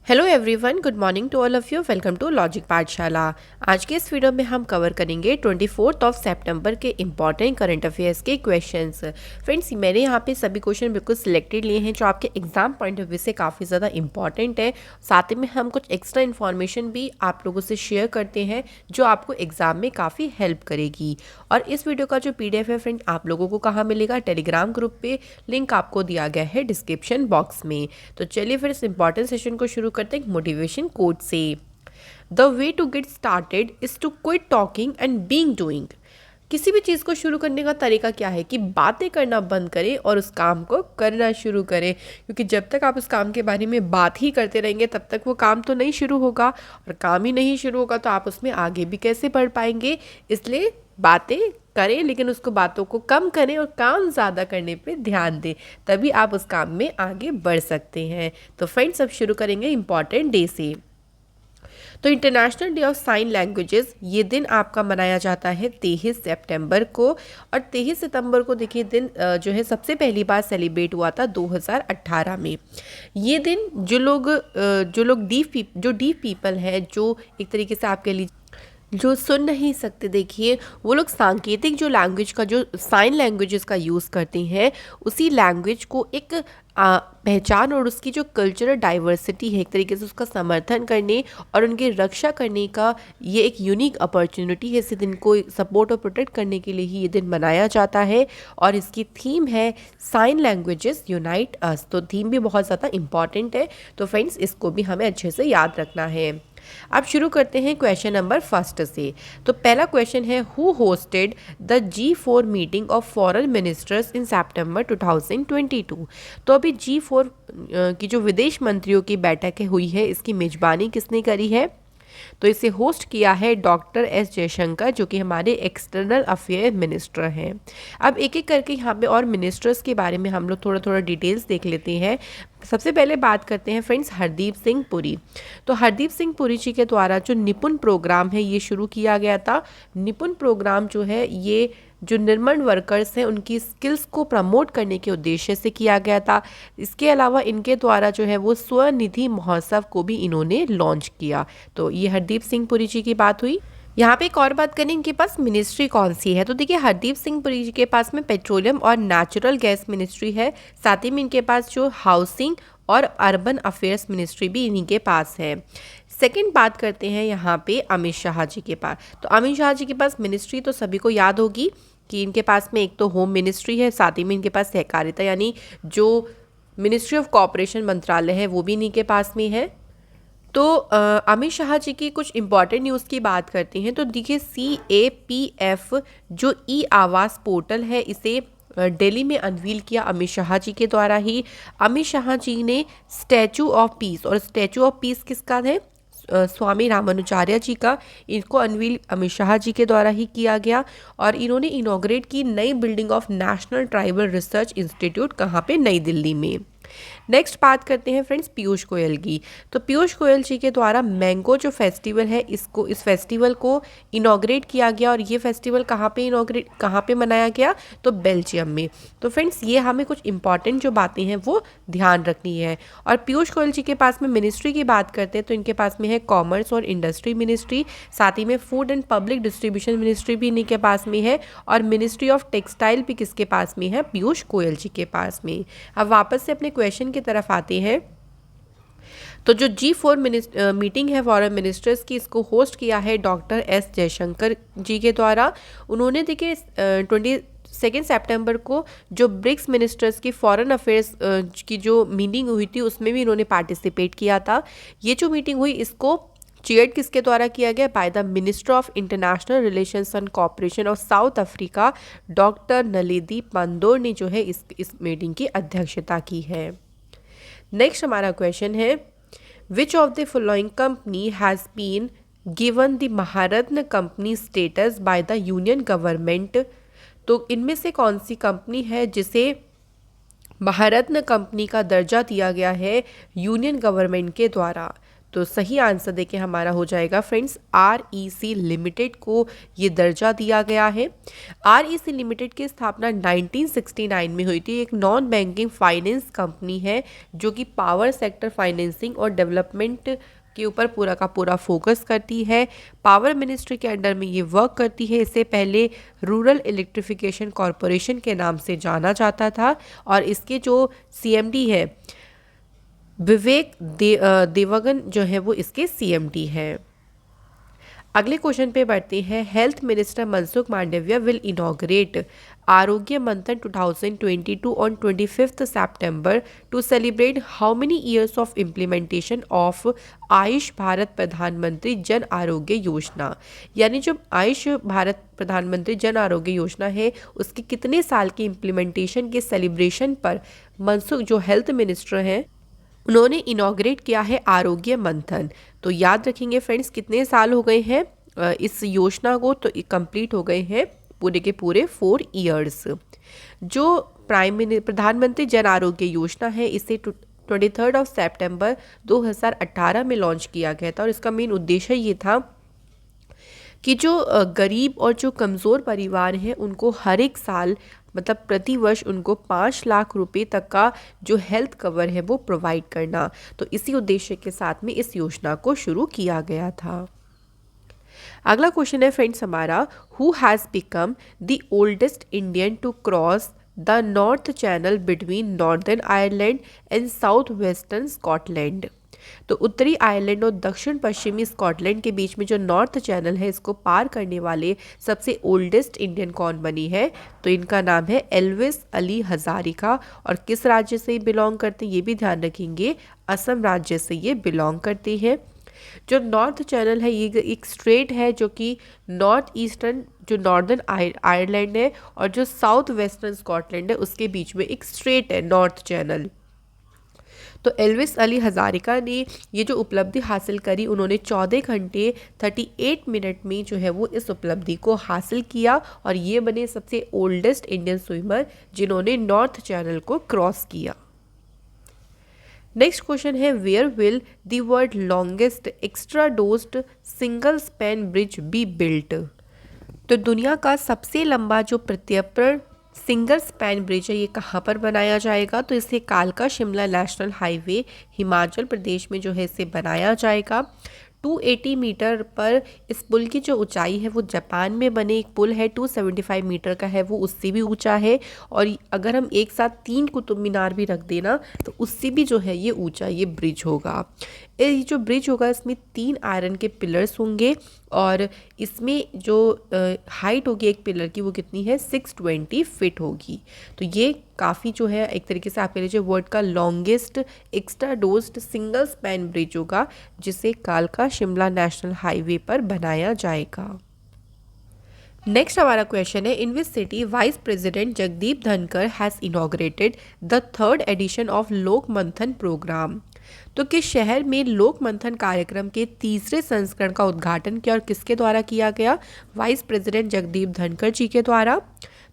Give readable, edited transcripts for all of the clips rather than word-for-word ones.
Hello everyone, good morning to all of you. Welcome to logic Pathshala. आज के इस video में हम कवर करेंगे 24 सितंबर के इंपॉर्टेंट करंट अफेयर्स के क्वेश्चंस। फ्रेंड्स, मैंने यहाँ पे सभी क्वेश्चन बिल्कुल सिलेक्टेड लिए हैं जो आपके एग्जाम पॉइंट ऑफ व्यू से काफ़ी ज़्यादा इंपॉर्टेंट है। साथ ही में हम कुछ एक्स्ट्रा इन्फॉर्मेशन भी आप लोगों से शेयर करते हैं जो आपको एग्जाम में काफ़ी हेल्प करेगी। और इस वीडियो का जो PDF है फ्रेंड, आप लोगों को कहाँ मिलेगा? टेलीग्राम ग्रुप पे, लिंक आपको दिया गया है डिस्क्रिप्शन बॉक्स में। तो चलिए फिर इस इंपॉर्टेंट सेशन को शुरू करते हैं मोटिवेशन कोट से। The way to get started is to quit talking and being doing. किसी भी चीज़ को शुरू करने का तरीका क्या है कि बातें करना बंद करें और उस काम को करना शुरू करें, क्योंकि जब तक आप उस काम के बारे में बात ही करते रहेंगे तब तक वो काम तो नहीं शुरू होगा, और काम ही नहीं शुरू होगा तो आप उसमें आगे भी कैसे बढ़ पाएंगे। इसलिए बातें करें, लेकिन उसको बातों को कम करें और काम ज़्यादा करने पे ध्यान दें, तभी आप उस काम में आगे बढ़ सकते हैं। तो फ्रेंड्स, अब शुरू करेंगे इम्पॉर्टेंट डे से। तो international day of sine languages, ये दिन आपका मनाया जाता है 23 सितंबर को। और 23 सितंबर को देखिए दिन जो है सबसे पहली बार सेलिब्रेट हुआ था 2018 में। ये दिन जो डीफ पीपल है, जो एक तरीके से आपके लिए जो सुन नहीं सकते, देखिए वो लोग सांकेतिक जो लैंग्वेज का, जो साइन लैंग्वेजेस का यूज़ करते हैं, उसी लैंग्वेज को एक पहचान और उसकी जो कल्चरल डाइवर्सिटी है एक तरीके से उसका समर्थन करने और उनकी रक्षा करने का ये एक यूनिक अपॉर्चुनिटी है। इस दिन को सपोर्ट और प्रोटेक्ट करने के लिए ही ये दिन मनाया जाता है। और इसकी थीम है साइन लैंग्वेजेस यूनाइट अस। तो थीम भी बहुत ज़्यादा इंपॉर्टेंट है। तो फ्रेंड्स, इसको भी हमें अच्छे से याद रखना है। अब शुरू करते हैं क्वेश्चन नंबर फर्स्ट से। तो पहला क्वेश्चन है, who hosted the G4 meeting of foreign ministers in September 2022। तो अभी G4 की जो विदेश मंत्रियों की बैठक हुई है, इसकी मेजबानी किसने करी है? तो इसे होस्ट किया है डॉक्टर एस जयशंकर, जो कि हमारे एक्सटर्नल अफेयर मिनिस्टर हैं। अब एक एक करके यहाँ पे और मिनिस्टर्स के बारे में हम लोग थोड़ा थोड़ा डिटेल्स देख लेते हैं। सबसे पहले बात करते हैं फ्रेंड्स हरदीप सिंह पुरी। तो हरदीप सिंह पुरी जी के द्वारा जो निपुण प्रोग्राम है ये शुरू किया गया था। निपुण प्रोग्राम जो है ये जो निर्माण वर्कर्स हैं उनकी स्किल्स को प्रमोट करने के उद्देश्य से किया गया था। इसके अलावा इनके द्वारा जो है वो स्वनिधि महोत्सव को भी इन्होंने लॉन्च किया। तो ये हरदीप सिंह पुरी जी की बात हुई। यहाँ पे एक और बात करें, इनके पास मिनिस्ट्री कौन सी है? तो देखिए हरदीप सिंह पुरी जी के पास में पेट्रोलियम और नेचुरल गैस मिनिस्ट्री है। साथ ही में इनके पास जो हाउसिंग और अर्बन अफेयर्स मिनिस्ट्री भी इन्हीं के पास है। सेकंड बात करते हैं यहाँ पे अमित शाह जी के पास। तो अमित शाह जी के पास मिनिस्ट्री तो सभी को याद होगी कि इनके पास में एक तो होम मिनिस्ट्री है, साथ ही में इनके पास सहकारिता यानी जो मिनिस्ट्री ऑफ कॉपरेशन मंत्रालय है वो भी इन्हीं के पास में है। तो अमित शाह जी की कुछ इंपॉर्टेंट न्यूज़ की बात करते हैं। तो देखिए CAPF जो ई आवास पोर्टल है, इसे दिल्ली में अनवील किया अमित शाह जी के द्वारा ही। अमित शाह जी ने स्टैचू ऑफ पीस, और स्टैचू ऑफ पीस किसका है? स्वामी रामानुजाचार्य जी का। इनको अनवील अमित शाह जी के द्वारा ही किया गया। और इन्होंने इनॉग्रेट की नई building of national tribal research institute, कहाँ पे? नई दिल्ली में। नेक्स्ट बात करते हैं फ्रेंड्स पीयूष गोयल की। तो पीयूष गोयल जी के द्वारा मैंगो जो फेस्टिवल है, इस फेस्टिवल को इनॉग्रेट किया गया। और ये फेस्टिवल कहाँ पे मनाया गया? तो बेल्जियम में। तो फ्रेंड्स, ये हमें कुछ इंपॉर्टेंट जो बातें हैं वो ध्यान रखनी है। और पीयूष गोयल जी के पास में मिनिस्ट्री की बात करते हैं तो इनके पास में है कॉमर्स और इंडस्ट्री मिनिस्ट्री। साथ ही में food and public distribution ministry भी इन्हीं के पास में है। और मिनिस्ट्री ऑफ टेक्सटाइल भी किसके पास में है? पीयूष गोयल जी के पास में। अब वापस से अपने क्वेश्चन की तरफ आते हैं। तो जो G4 मीटिंग है फॉरेन मिनिस्टर्स की, इसको होस्ट किया है डॉक्टर एस जयशंकर जी के द्वारा। उन्होंने देखिए 22 सितंबर को जो ब्रिक्स मिनिस्टर्स की फॉरेन अफेयर्स की जो मीटिंग हुई थी उसमें भी इन्होंने पार्टिसिपेट किया था। ये जो मीटिंग हुई इसको चेयर किसके द्वारा किया गया? By the minister of international relations and cooperation of South Africa, doctor Naledi Pandor ने जो है इस मीटिंग की अध्यक्षता की है। नेक्स्ट हमारा क्वेश्चन है, which of the following company has been given the Maharatna company status by the union government. तो इनमें से कौन सी कंपनी है जिसे महारत्न कंपनी का दर्जा दिया गया है यूनियन गवर्नमेंट के द्वारा? तो सही आंसर देखिए हमारा हो जाएगा फ्रेंड्स REC लिमिटेड को ये दर्जा दिया गया है। REC लिमिटेड की स्थापना 1969 में हुई थी। एक नॉन बैंकिंग फाइनेंस कंपनी है जो कि पावर सेक्टर फाइनेंसिंग और डेवलपमेंट के ऊपर पूरा का पूरा फोकस करती है। पावर मिनिस्ट्री के अंडर में ये वर्क करती है। इससे पहले रूरल इलेक्ट्रिफिकेशन कॉरपोरेशन के नाम से जाना जाता था और इसके जो CMD है विवेक देवगन जो है वो इसके CMD है। अगले क्वेश्चन पे बढ़ते हैं। Health minister Mansukh Mandaviya will inaugurate Arogya Manthan 2022 on 25 September to celebrate how many years of implementation of Ayush Bharat प्रधानमंत्री जन आरोग्य योजना। यानी जो आयुष भारत प्रधानमंत्री जन आरोग्य योजना है उसके कितने साल की इम्प्लीमेंटेशन के सेलिब्रेशन पर मनसुख जो हेल्थ मिनिस्टर हैं उन्होंने इनॉग्रेट किया है आरोग्य मंथन। तो याद रखेंगे फ्रेंड्स कितने साल हो गए हैं इस योजना को, तो कंप्लीट हो गए हैं पूरे के पूरे 4 इयर्स। जो प्रधानमंत्री जन आरोग्य योजना है इसे 23 सितंबर 2018 में लॉन्च किया गया था और इसका मेन उद्देश्य ये था कि जो गरीब और जो कमज़ोर परिवार हैं उनको हर एक साल मतलब प्रति वर्ष उनको 5 लाख रुपए तक का जो हेल्थ कवर है वो प्रोवाइड करना। तो इसी उद्देश्य के साथ में इस योजना को शुरू किया गया था। अगला क्वेश्चन है फ्रेंड्स हमारा, who has become the oldest Indian to cross the North Channel between Northern Ireland and south western Scotland. तो उत्तरी आयरलैंड और दक्षिण पश्चिमी स्कॉटलैंड के बीच में जो नॉर्थ चैनल है इसको पार करने वाले सबसे ओल्डेस्ट इंडियन कौन बनी है? तो इनका नाम है एल्विस अली हजारिका। और किस राज्य से बिलोंग करते हैं ये भी ध्यान रखेंगे, असम राज्य से ये बिलोंग करते हैं। जो नॉर्थ चैनल है ये एक स्ट्रेट है जो कि नॉर्थ ईस्टर्न जो नॉर्दर्न आयरलैंड है और जो साउथ वेस्टर्न स्कॉटलैंड है उसके बीच में एक स्ट्रेट है नॉर्थ चैनल। तो एल्विस अली हजारिका ने ये जो उपलब्धि हासिल करी उन्होंने 14 घंटे 38 मिनट में जो है वो इस उपलब्धि को हासिल किया और ये बने सबसे ओल्डेस्ट इंडियन स्विमर जिन्होंने नॉर्थ चैनल को क्रॉस किया। नेक्स्ट क्वेश्चन है, where will the world longest extradosed single span bridge be built. तो दुनिया का सबसे लंबा जो प्रत्यर्पण सिंगल स्पैन ब्रिज है ये कहाँ पर बनाया जाएगा? तो इसे कालका शिमला नेशनल हाईवे हिमाचल प्रदेश में जो है इसे बनाया जाएगा। 280 मीटर पर इस पुल की जो ऊंचाई है वो जापान में बने एक पुल है 275 मीटर का है, वो उससे भी ऊंचा है। और अगर हम एक साथ 3 कुतुब मीनार भी रख देना तो उससे भी जो है ये ऊंचा ये ब्रिज होगा। ये जो ब्रिज होगा इसमें 3 आयरन के पिलर्स होंगे और इसमें जो हाइट होगी एक पिलर की वो कितनी है 620 फीट होगी। तो ये काफ़ी जो है एक तरीके से आप कह लीजिए वर्ल्ड का longest extradosed single span bridge होगा जिसे कालका शिमला नेशनल हाईवे पर बनाया जाएगा। नेक्स्ट हमारा क्वेश्चन है, in which city vice president Jagdeep Dhankhar has inaugurated the 3rd edition of Lok Manthan programme. तो किस शहर में लोक मंथन कार्यक्रम के 3रे संस्करण का उद्घाटन किया और किसके द्वारा किया गया? वाइस प्रेसिडेंट जगदीप धनखड़ जी के द्वारा।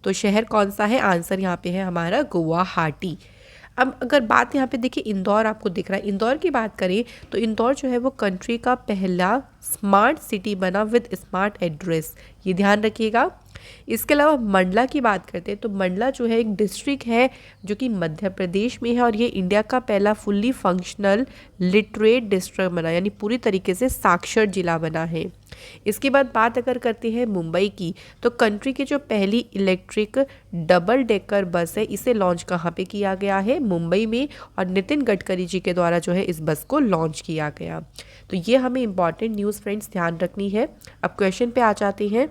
तो शहर कौन सा है? आंसर यहाँ पे है हमारा गुवाहाटी। अब अगर बात यहाँ पे देखिए इंदौर आपको दिख रहा है, इंदौर की बात करें तो इंदौर जो है वो कंट्री का पहला स्मार्ट सिटी बना विद स्मार्ट एड्रेस, ये ध्यान रखिएगा। इसके अलावा मंडला की बात करते हैं तो मंडला जो है एक डिस्ट्रिक्ट है जो कि मध्य प्रदेश में है और ये इंडिया का पहला फुल्ली फंक्शनल लिटरेट डिस्ट्रिक्ट बना, यानी पूरी तरीके से साक्षर जिला बना है। इसके बाद बात अगर करते हैं मुंबई की तो कंट्री की जो पहली इलेक्ट्रिक डबल डेकर बस है इसे लॉन्च कहाँ पे किया गया है? मुंबई में, और नितिन गडकरी जी के द्वारा जो है इस बस को लॉन्च किया गया। तो ये हमें इंपॉर्टेंट न्यूज़ फ्रेंड्स ध्यान रखनी है। अब क्वेश्चन पे आ जाते हैं।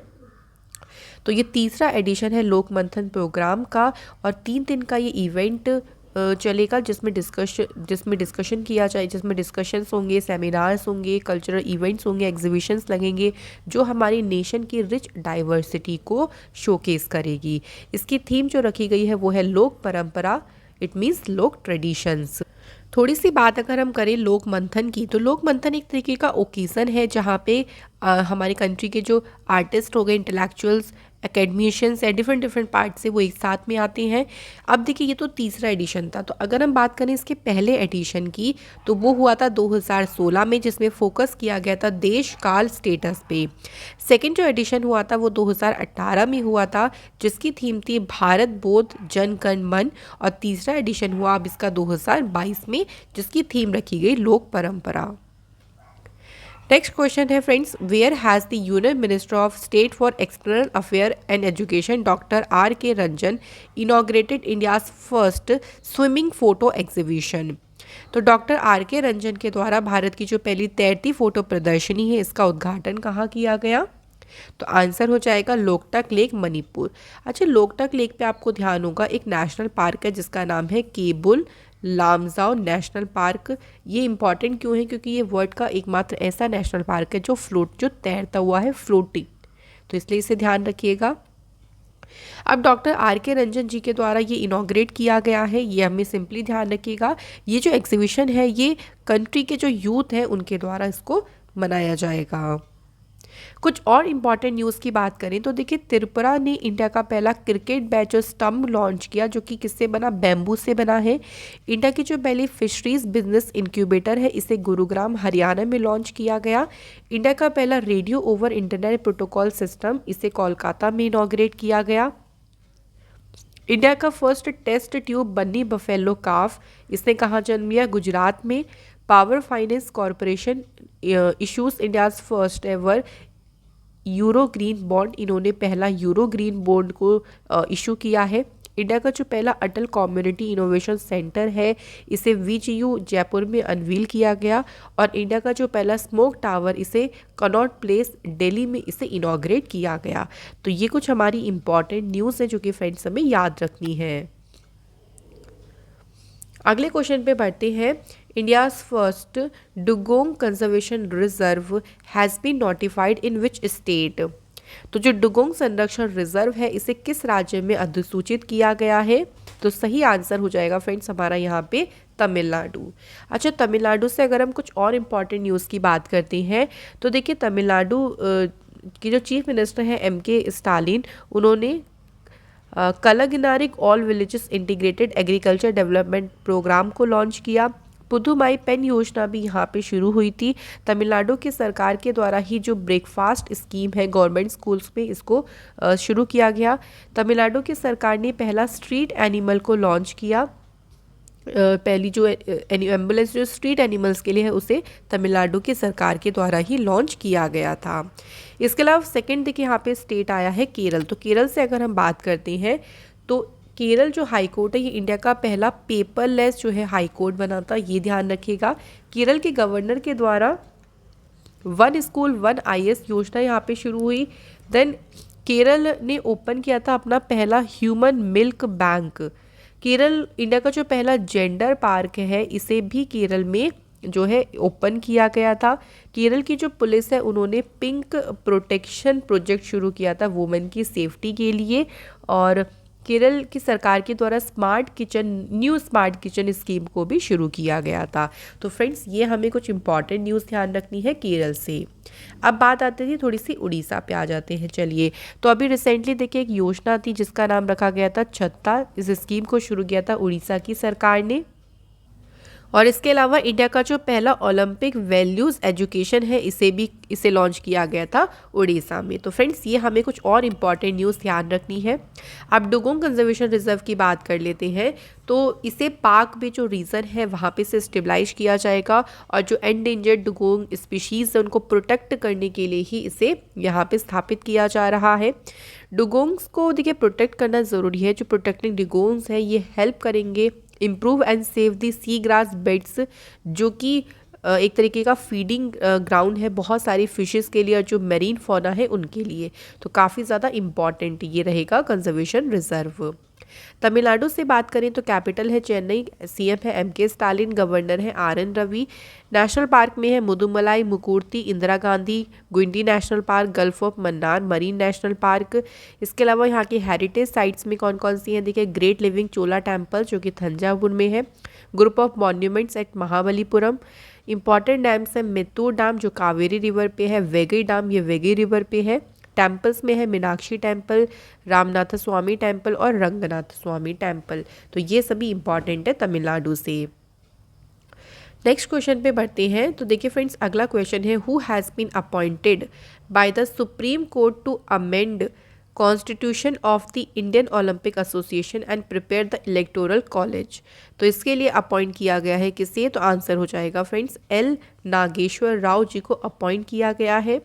तो ये 3रा एडिशन है लोक मंथन प्रोग्राम का और 3 दिन का ये इवेंट चलेगा जिसमें डिस्कशन किया जाए, जिसमें डिस्कशंस होंगे, सेमिनार्स होंगे, कल्चरल इवेंट्स होंगे, एग्जीबिशंस लगेंगे जो हमारी नेशन की रिच डाइवर्सिटी को शोकेस करेगी। इसकी थीम जो रखी गई है वो है लोक परंपरा, इट मीन्स लोक ट्रेडिशंस। थोड़ी सी बात अगर हम करें लोक मंथन की तो लोक मंथन एक तरीके का ओकेज़न है जहाँ पे हमारे कंट्री के जो आर्टिस्ट हो गए, इंटेलेक्चुअल्स एकेडमिशियंस है, डिफरेंट डिफरेंट पार्ट से वो एक साथ में आते हैं। अब देखिए ये तो तीसरा एडिशन था, तो अगर हम बात करें इसके पहले एडिशन की तो वो हुआ था 2016 में, जिसमें फोकस किया गया था देश काल स्टेटस पे। सेकंड जो एडिशन हुआ था वो 2018 में हुआ था, जिसकी थीम थी भारत बोध जन गण मन। और तीसरा एडिशन हुआ अब इसका 2022 में, जिसकी थीम रखी गई लोक परंपरा। नेक्स्ट क्वेश्चन है friends, where has the union minister of state for external affair and education doctor R K Ranjan inaugurated India's first swimming photo exhibition. तो डॉक्टर आर के रंजन के द्वारा भारत की जो पहली तैरती फोटो प्रदर्शनी है, इसका उद्घाटन कहाँ किया गया? तो आंसर हो जाएगा लोकटक लेक, मणिपुर। अच्छा, लोकटक लेक पे आपको ध्यान होगा एक नेशनल पार्क है जिसका नाम है केबुल लामजाओ नेशनल पार्क। ये इंपॉर्टेंट क्यों है? क्योंकि ये वर्ल्ड का एकमात्र ऐसा नेशनल पार्क है जो तैरता हुआ है, फ्लोटिंग, तो इसलिए इसे ध्यान रखिएगा। अब डॉक्टर आर के रंजन जी के द्वारा ये इनॉग्रेट किया गया है, ये हमें सिंपली ध्यान रखिएगा। ये जो एग्जीबिशन है ये कंट्री के जो यूथ हैं उनके द्वारा इसको मनाया जाएगा। कुछ और इम्पॉर्टेंट न्यूज़ की बात करें तो देखिए, त्रिपुरा ने इंडिया का पहला क्रिकेट बैच और स्टंप लॉन्च किया, जो कि किससे बना? बैम्बू से बना है। इंडिया की जो पहली फिशरीज बिजनेस इंक्यूबेटर है, इसे गुरुग्राम हरियाणा में लॉन्च किया गया। इंडिया का पहला radio over internet protocol system, इसे कोलकाता में इनॉग्रेट किया गया। इंडिया का फर्स्ट टेस्ट ट्यूब बन्नी बफेलो काफ, इसने कहाँ जन्म लिया? गुजरात में। Power finance corporation issues India's first ever euro green bond, इन्होंने पहला यूरो ग्रीन बॉन्ड को इशू किया है। इंडिया का जो पहला अटल कम्युनिटी इनोवेशन सेंटर है, इसे VGU जयपुर में अनवील किया गया। और इंडिया का जो पहला स्मोक टावर, इसे कनॉट प्लेस दिल्ली में इसे इनॉग्रेट किया गया। तो ये कुछ हमारी इंपॉर्टेंट न्यूज़ है जो कि फ्रेंड्स हमें याद रखनी है। अगले क्वेश्चन पे बढ़ते हैं। India's first dugong conservation reserve has been notified in which state? तो जो डुगोंग संरक्षण रिजर्व है, इसे किस राज्य में अधिसूचित किया गया है? तो सही आंसर हो जाएगा फ्रेंड्स हमारा यहाँ पे तमिलनाडु। अच्छा, तमिलनाडु से अगर हम कुछ और इम्पॉर्टेंट न्यूज़ की बात करते हैं तो देखिए, तमिलनाडु की जो चीफ मिनिस्टर हैं MK स्टालिन, उन्होंने Kalaignarin all villages integrated agriculture development program को लॉन्च किया। पुदुमाई पेन योजना भी यहाँ पे शुरू हुई थी। तमिलनाडु की सरकार के द्वारा ही जो ब्रेकफास्ट स्कीम है गवर्नमेंट स्कूल्स में, इसको शुरू किया गया। तमिलनाडु की सरकार ने पहला स्ट्रीट एनिमल को लॉन्च किया। पहली जो एम्बुलेंस जो स्ट्रीट एनिमल्स के लिए है, उसे तमिलनाडु की सरकार के द्वारा ही लॉन्च किया गया था। इसके अलावा सेकंड देखिए यहाँ पे स्टेट आया है केरल। तो केरल से अगर हम बात करते हैं तो केरल जो हाई कोर्ट है, ये इंडिया का पहला पेपरलेस जो है हाई कोर्ट बना था, ये ध्यान रखिएगा। केरल के गवर्नर के द्वारा वन स्कूल वन IAS योजना यहाँ पे शुरू हुई। देन केरल ने ओपन किया था अपना पहला human milk bank. Kerala India का जो पहला जेंडर पार्क है, इसे भी केरल में जो है ओपन किया गया था। केरल की जो पुलिस है, उन्होंने पिंक प्रोटेक्शन प्रोजेक्ट शुरू किया था वुमेन की सेफ्टी के लिए। और केरल की सरकार के द्वारा न्यू स्मार्ट किचन स्कीम को भी शुरू किया गया था। तो फ्रेंड्स, ये हमें कुछ इंपॉर्टेंट न्यूज़ ध्यान रखनी है केरल से। अब बात आती थी थोड़ी सी उड़ीसा पे आ जाते हैं। चलिए, तो अभी रिसेंटली देखिए एक योजना थी जिसका नाम रखा गया था छत्ता। इस स्कीम को शुरू किया था उड़ीसा की सरकार ने। और इसके अलावा इंडिया का जो पहला ओलंपिक वैल्यूज़ एजुकेशन है, इसे लॉन्च किया गया था उड़ीसा में। तो फ्रेंड्स, ये हमें कुछ और इम्पॉर्टेंट न्यूज़ ध्यान रखनी है। अब डुगोंग कंजर्वेशन रिजर्व की बात कर लेते हैं। तो इसे पाक में जो रीजन है वहाँ पे से स्टेबलाइज किया जाएगा, और जो एंडेंजर्ड डुगोंग स्पीशीज़ है उनको प्रोटेक्ट करने के लिए ही इसे यहाँ पे स्थापित किया जा रहा है। डुगोंग्स को देखिए प्रोटेक्ट करना ज़रूरी है। जो प्रोटेक्टिंग डुगोंग्स है, ये हेल्प करेंगे improve and save the sea grass beds, जो कि एक तरीके का फीडिंग ग्राउंड है बहुत सारी फिशेस के लिए और जो मेरीन फौना है उनके लिए। तो काफ़ी ज़्यादा इम्पॉर्टेंट ये रहेगा कंजर्वेशन रिजर्व। तमिलनाडु से बात करें तो कैपिटल है चेन्नई, CM है MK स्टालिन, गवर्नर है RN रवि। नेशनल पार्क में है मुदुमलाई, मुकुर्ती, इंदिरा गांधी, गुंडी national park, gulf of Mannar marine national park. इसके अलावा यहाँ की हेरिटेज साइट्स में कौन कौन सी हैं? देखिए, ग्रेट लिविंग चोला टेम्पल जो कि थंजावुर में है, group of monuments at Mahabalipuram. Important dams है मित्तूर डैम जो कावेरी रिवर पे है, वेगई डैम ये वेगई रिवर पे है, टेम्पल्स में है मीनाक्षी टेम्पल, रामनाथ स्वामी टेम्पल और रंगनाथ स्वामी टेम्पल। तो ये सभी इंपॉर्टेंट है तमिलनाडु से। नेक्स्ट क्वेश्चन पे बढ़ते हैं। तो देखिए फ्रेंड्स, अगला क्वेश्चन है who has been appointed by the Supreme Court to amend constitution of the Indian Olympic Association and prepare the electoral college. तो इसके लिए अपॉइंट किया गया है किसे? तो आंसर हो जाएगा फ्रेंड्स एल नागेश्वर राव जी को अपॉइंट किया गया है।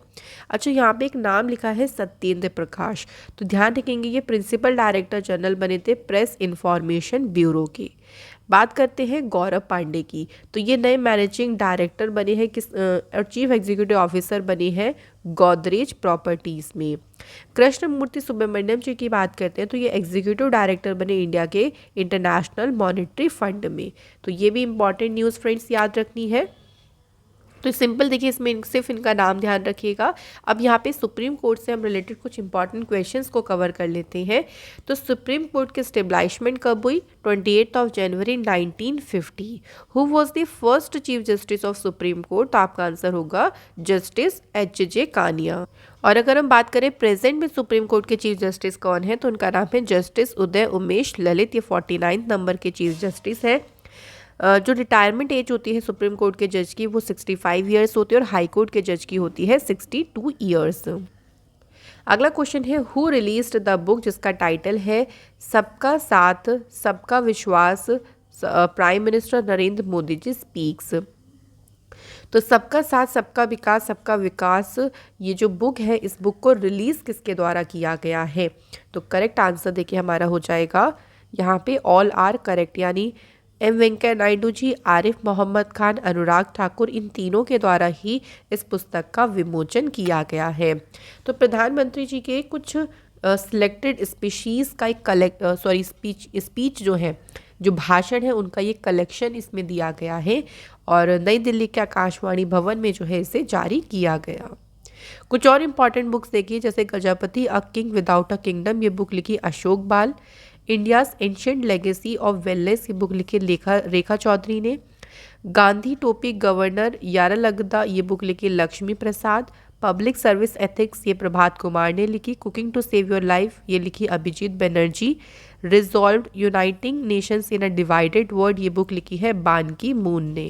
अच्छा, यहाँ पे एक नाम लिखा है सत्येंद्र प्रकाश। तो ध्यान रखेंगे ये प्रिंसिपल डायरेक्टर जनरल बने थे प्रेस इंफॉर्मेशन ब्यूरो के। बात करते हैं गौरव पांडे की। तो ये नए मैनेजिंग डायरेक्टर बने हैं किस और चीफ एग्जीक्यूटिव ऑफिसर बने हैं गोदरेज प्रॉपर्टीज़ में। कृष्णमूर्ति सुब्रमण्यम जी की बात करते हैं तो ये एग्जीक्यूटिव डायरेक्टर बने इंडिया के इंटरनेशनल मॉनेटरी फंड में। तो ये भी इंपॉर्टेंट न्यूज़ फ्रेंड्स याद रखनी है। तो सिंपल देखिए, इसमें सिर्फ इनका नाम ध्यान रखिएगा। अब यहाँ पे सुप्रीम कोर्ट से हम रिलेटेड कुछ इंपॉर्टेंट क्वेश्चंस को कवर कर लेते हैं। तो सुप्रीम कोर्ट की स्टेब्लिशमेंट कब हुई? 28 जनवरी 1950। Who was the first chief justice of supreme court? तो आपका आंसर होगा जस्टिस एच.जे. कानिया। और अगर हम बात करें प्रेजेंट में सुप्रीम कोर्ट के चीफ जस्टिस कौन है, तो उनका नाम है जस्टिस उदय उमेश ललित। ये 49 नंबर के चीफ जस्टिस है। जो रिटायरमेंट एज होती है सुप्रीम कोर्ट के जज की वो 65 ईयर्स होती है और हाई कोर्ट के जज की होती है 62 ईयर्स। अगला क्वेश्चन है हु रिलीज्ड द बुक जिसका टाइटल है सबका साथ सबका विश्वास, prime minister Narendra Modi ji speaks. तो सबका साथ सबका विकास सबका विकास, ये जो बुक है इस बुक को रिलीज किसके द्वारा किया गया है? तो करेक्ट आंसर देखिए हमारा हो जाएगा यहाँ पे ऑल आर करेक्ट, यानी एम वेंकैया नायडू जी, आरिफ मोहम्मद खान, अनुराग ठाकुर, इन तीनों के द्वारा ही इस पुस्तक का विमोचन किया गया है। तो प्रधानमंत्री जी के कुछ सिलेक्टेड स्पीशीज़ का एक स्पीच जो भाषण है उनका ये कलेक्शन इसमें दिया गया है और नई दिल्ली के आकाशवाणी भवन में जो है इसे जारी किया गया। कुछ और इम्पॉर्टेंट बुक्स देखिए, जैसे Gajapati a king without a kingdom, ये बुक लिखी Ashok Bal. India's ancient legacy of wellness, ये बुक लिखी रेखा चौधरी ने। गांधी टोपी गवर्नर यारालगदा, ये बुक लिखी Lakshmi Prasad. Public service ethics, ये प्रभात कुमार ने लिखी। Cooking to save your life, ये लिखी Abhijit Banerjee. Resolved uniting nations in a divided world, ये बुक लिखी है बान की मून ने।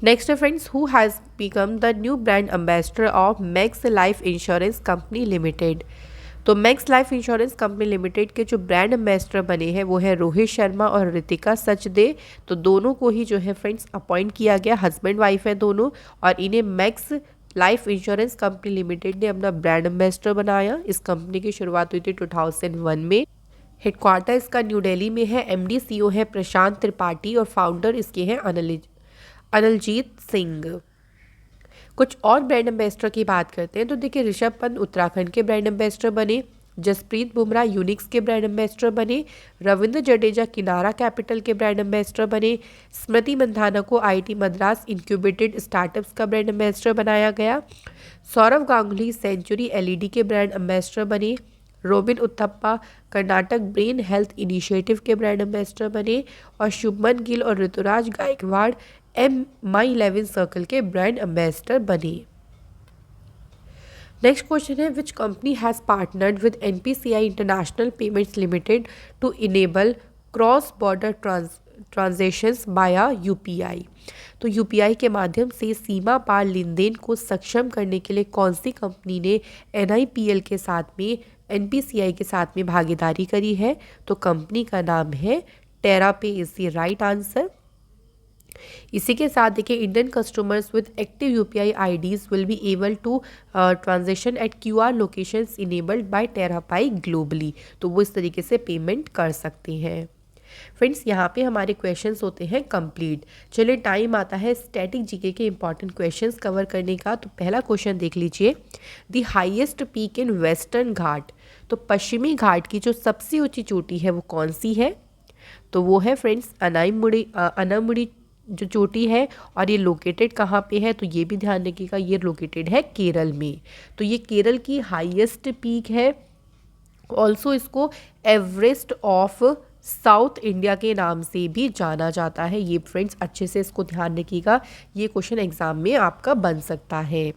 नेक्स्ट है friends, who has become the new brand ambassador of Max Life Insurance company limited. तो Max Life Insurance company limited के जो brand ambassador बने हैं वो है रोहित शर्मा और रितिका सचदे। तो दोनों को ही जो है फ्रेंड्स अपॉइंट किया गया, हस्बैंड वाइफ है दोनों, और इन्हें max Life Insurance company limited ने अपना ब्रांड एम्बेसडर बनाया। इस कंपनी की शुरुआत हुई थी 2001 में। हेडक्वार्टर इसका न्यू दिल्ली में है। एमडी सीईओ है प्रशांत त्रिपाठी और फाउंडर इसके हैं अनिलजीत सिंह। कुछ और ब्रांड एम्बेसडर की बात करते हैं तो देखिए, ऋषभ पंत उत्तराखंड के ब्रांड एम्बेसडर बने। जसप्रीत बुमराह यूनिक्स के ब्रांड एम्बेसडर बने। रविंद्र जडेजा किनारा कैपिटल के ब्रांड एम्बेसडर बने। स्मृति मंधाना को आईटी मद्रास इंक्यूबेटेड स्टार्टअप्स का ब्रांड एम्बेसडर बनाया गया। सौरव गांगुली सेंचुरी एलईडी के ब्रांड एम्बेसडर बने। Robin Uthappa Karnataka brain health initiative के ब्रांड एम्बेसडर बने। और शुभमन गिल और ऋतुराज गायकवाड़ MY11 सर्कल के ब्रांड एम्बेसडर बने। नेक्स्ट क्वेश्चन है which company has partnered with NPCI international payments limited to enable cross border transactions via UPI। तो UPI के माध्यम से सीमा पार लेन देन को सक्षम करने के लिए कौन सी कंपनी ने NIPL के साथ में NPCI के साथ में भागीदारी करी है? तो कंपनी का नाम है TerraPay is the right answer. इसी के साथ देखिए, Indian customers with active UPI IDs will be able to transaction at QR locations enabled by TerraPay globally. तो वो इस तरीके से पेमेंट कर सकते हैं। फ्रेंड्स, यहाँ पे हमारे क्वेश्चंस होते हैं कंप्लीट। चलिए टाइम आता है स्टैटिक जीके के इंपॉर्टेंट क्वेश्चंस कवर करने का। तो पहला क्वेश्चन देख लीजिए, the highest peak in western Ghat. तो पश्चिमी घाट की जो सबसे ऊंची चोटी है वो कौन सी है? तो वो है फ्रेंड्स अनामुड़ी जो चोटी है। और ये लोकेटेड कहाँ पे है? तो ये भी ध्यान रखिएगा, ये लोकेटेड है केरल में। तो ये केरल की हाईएस्ट पीक है। ऑल्सो इसको एवरेस्ट ऑफ साउथ इंडिया के नाम से भी जाना जाता है। ये फ्रेंड्स अच्छे से इसको ध्यान रखिएगा, ये क्वेश्चन एग्जाम में आपका बन सकता है।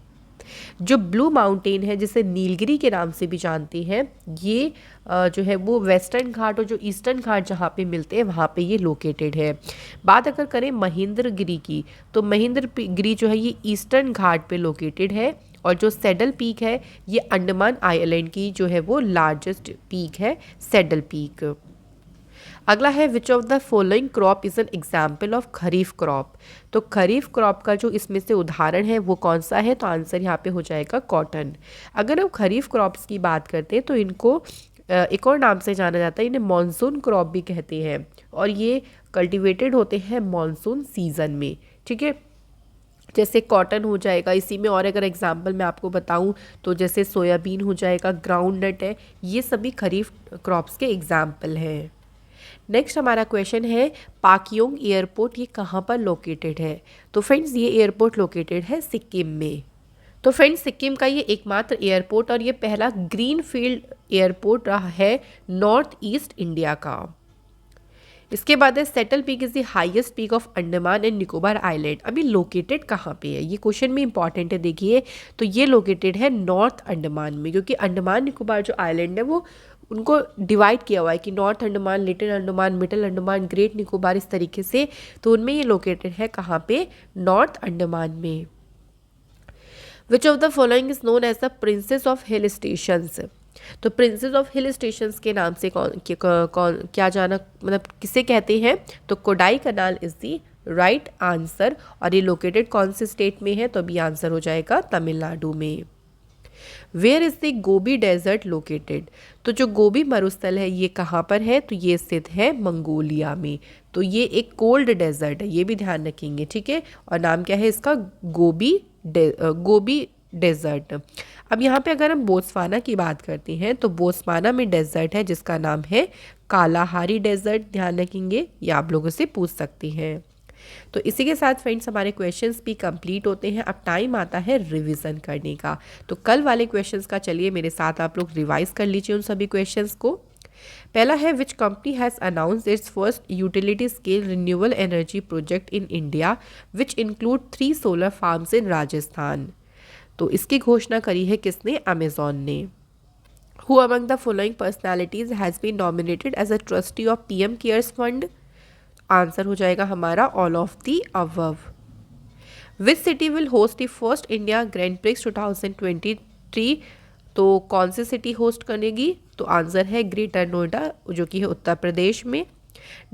जो ब्लू माउंटेन है जिसे नीलगिरी के नाम से भी जानते हैं, ये जो है वो वेस्टर्न घाट और जो ईस्टर्न घाट जहाँ पे मिलते हैं वहाँ पे ये लोकेटेड है। बात अगर करें महेंद्रगिरी की, तो महेंद्रगिरी जो है ये ईस्टर्न घाट पे लोकेटेड है, और जो सैडल पीक है ये अंडमान आइलैंड की जो है वो लार्जेस्ट पीक है, सैडल पीक। अगला है which of the following crop is an example of kharif crop. तो खरीफ क्रॉप का जो इसमें से उदाहरण है वो कौन सा है, तो आंसर यहाँ पे हो जाएगा कॉटन। अगर हम खरीफ क्रॉप्स की बात करते हैं तो इनको एक और नाम से जाना जाता है, इन्हें मॉनसून क्रॉप भी कहते हैं, और ये कल्टिवेटेड होते हैं मॉनसून सीजन में। ठीक है, जैसे कॉटन हो जाएगा, इसी में और अगर एग्जांपल मैं आपको बताऊं तो जैसे सोयाबीन हो जाएगा, ग्राउंड नट है, ये सभी खरीफ क्रॉप्स के एग्जाम्पल हैं। नेक्स्ट हमारा क्वेश्चन है पाक्योंग एयरपोर्ट ये कहाँ पर लोकेटेड है। तो फ्रेंड्स ये एयरपोर्ट लोकेटेड है सिक्किम में। तो फ्रेंड्स सिक्किम का ये एकमात्र एयरपोर्ट और ये पहला ग्रीन फील्ड एयरपोर्ट रहा है नॉर्थ ईस्ट इंडिया का। इसके बाद है settle peak is the highest peak of Andaman and Nicobar island. अभी लोकेटेड कहाँ पे है, ये क्वेश्चन में इंपॉर्टेंट है। देखिए तो ये लोकेटेड है नॉर्थ अंडमान में, क्योंकि अंडमान निकोबार जो आइलैंड है वो उनको डिवाइड किया हुआ है कि north Andaman, little Andaman, middle Andaman, great Nicobar, इस तरीके से। तो उनमें ये लोकेटेड है कहाँ पे, नॉर्थ अंडमान में। Which of the following is known as the princess of hill stations. तो प्रिंसेस ऑफ हिल स्टेशंस के नाम से कौन क्या जाना, मतलब किसे कहते हैं, तो कोडाई कनाल इज द राइट आंसर। और ये लोकेटेड कौन से स्टेट में है, तो अभी आंसर हो जाएगा तमिलनाडु में। Where is the Gobi desert located. तो जो गोबी मरुस्थल है ये कहाँ पर है, तो ये स्थित है मंगोलिया में। तो ये एक कोल्ड डेजर्ट है, ये भी ध्यान रखेंगे। ठीक है, और नाम क्या है इसका, गोबी डेजर्ट। अब यहाँ पे अगर हम बोत्सवाना की बात करते हैं तो बोत्सवाना में डेजर्ट है जिसका नाम है कालाहारी डेजर्ट, ध्यान रखेंगे, ये आप लोगों से पूछ सकती हैं। तो इसी के साथ फ्रेंड्स हमारे क्वेश्चंस भी कंप्लीट होते हैं। अब टाइम आता है रिवीजन करने का। तो कल वाले क्वेश्चंस का चलिए मेरे साथ आप लोग रिवाइज कर लीजिए उन सभी क्वेश्चंस को। पहला है which company has announced its first utility scale renewable energy project in India which include 3 solar farms in Rajasthan. तो इसकी घोषणा करी है किसने, अमेजॉन ने। Who among the following personalities has been nominated as a trustee of PM cares fund. Answer हो जाएगा हमारा all of the above. Which city will host the first India grand prix 2023। तो कौन सी सिटी होस्ट करेगी, तो answer है greater Noida जो कि है उत्तर प्रदेश में।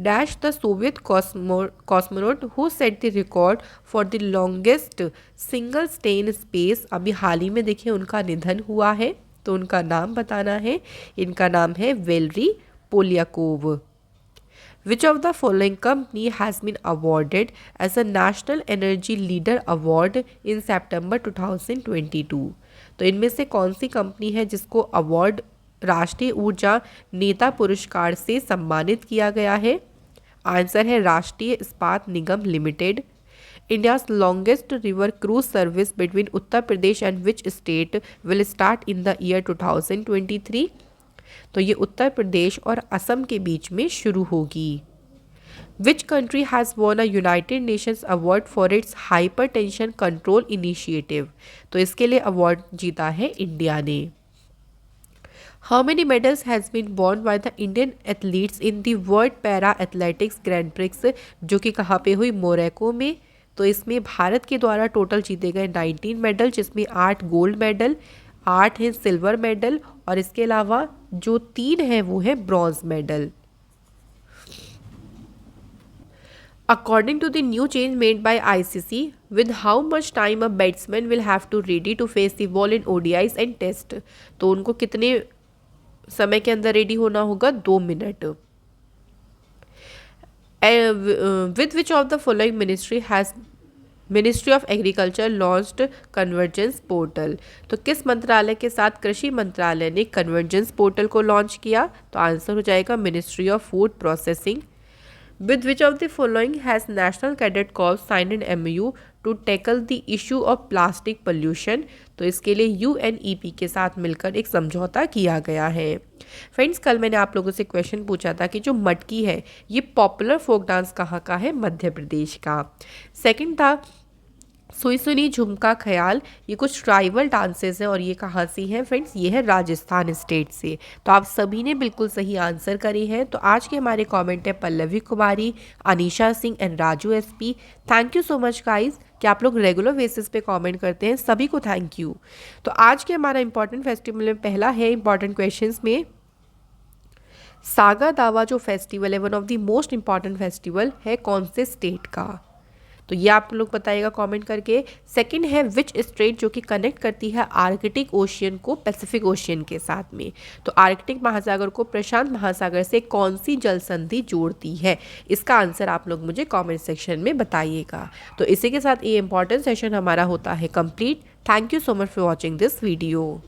Dash the Soviet cosmonaut who set the record for the longest single stay in space. अभी हाल ही में देखिए उनका निधन हुआ है, तो उनका नाम बताना है। इनका नाम है Valerie पोलियाकोव। Which of the following company has been awarded as a National Energy Leader Award in September 2022? तो इनमें से कौन सी कंपनी है जिसको अवार्ड राष्ट्रीय ऊर्जा नेता पुरस्कार से सम्मानित किया गया है। आंसर है Rashtriya Ispat Nigam limited. India's longest river cruise service between Uttar Pradesh and which state will start in the year 2023। तो ये उत्तर प्रदेश और असम के बीच में शुरू होगी। Which country has won a United Nations award for its hypertension control initiative. तो इसके लिए अवार्ड जीता है इंडिया ने। How many medals has been won by the Indian athletes in the world para athletics grand prix, जो कि कहाँ पे हुई, मोरक्को में। तो इसमें भारत के द्वारा टोटल जीते गए 19 मेडल, जिसमें 8 गोल्ड मेडल, 8 हैं सिल्वर मेडल, और इसके अलावा जो 3 हैं वो है bronze medal. According to the new change made by ICC, with how much time a batsman will have to ready to face the ball in ODIs and test. तो उनको कितने समय के अंदर रेडी होना होगा, 2 minute. With which of the following ministry of agriculture launched convergence portal. तो किस मंत्रालय के साथ कृषि मंत्रालय ने कन्वर्जेंस पोर्टल को लॉन्च किया, तो आंसर हो जाएगा ministry of food processing. With which of the following has National Cadet Corps signed an MoU to tackle the issue of plastic pollution. तो इसके लिए यूएनईपी के साथ मिलकर एक समझौता किया गया है। फ्रेंड्स कल मैंने आप लोगों से क्वेश्चन पूछा था कि जो मटकी है ये पॉपुलर फोक डांस कहाँ का है, मध्य प्रदेश का। सेकंड था सुई सुनी झुमका ख्याल, ये कुछ ट्राइबल डांसेस हैं और ये कहाँ से हैं फ्रेंड्स, ये है राजस्थान स्टेट से। तो आप सभी ने बिल्कुल सही आंसर करे हैं। तो आज के हमारे कमेंट है Pallavi Kumari, Anisha Singh and Raju SP. Thank you so much guys कि आप लोग रेगुलर बेसिस पे कमेंट करते हैं, सभी को थैंक यू। तो आज के हमारा इंपॉर्टेंट फेस्टिवल में पहला है इंपॉर्टेंट क्वेश्चंस में, सागा दावा जो फेस्टिवल है one of the most important festival है कौन से स्टेट का, तो ये आप लोग बताइएगा कमेंट करके। सेकंड है विच स्टेट जो कि कनेक्ट करती है आर्कटिक ओशियन को पैसिफिक ओशियन के साथ में, तो आर्कटिक महासागर को प्रशांत महासागर से कौन सी जल संधि जोड़ती है, इसका आंसर आप लोग मुझे कमेंट सेक्शन में बताइएगा। तो इसी के साथ ये इंपॉर्टेंट सेशन हमारा होता है complete. Thank you so much for watching this video.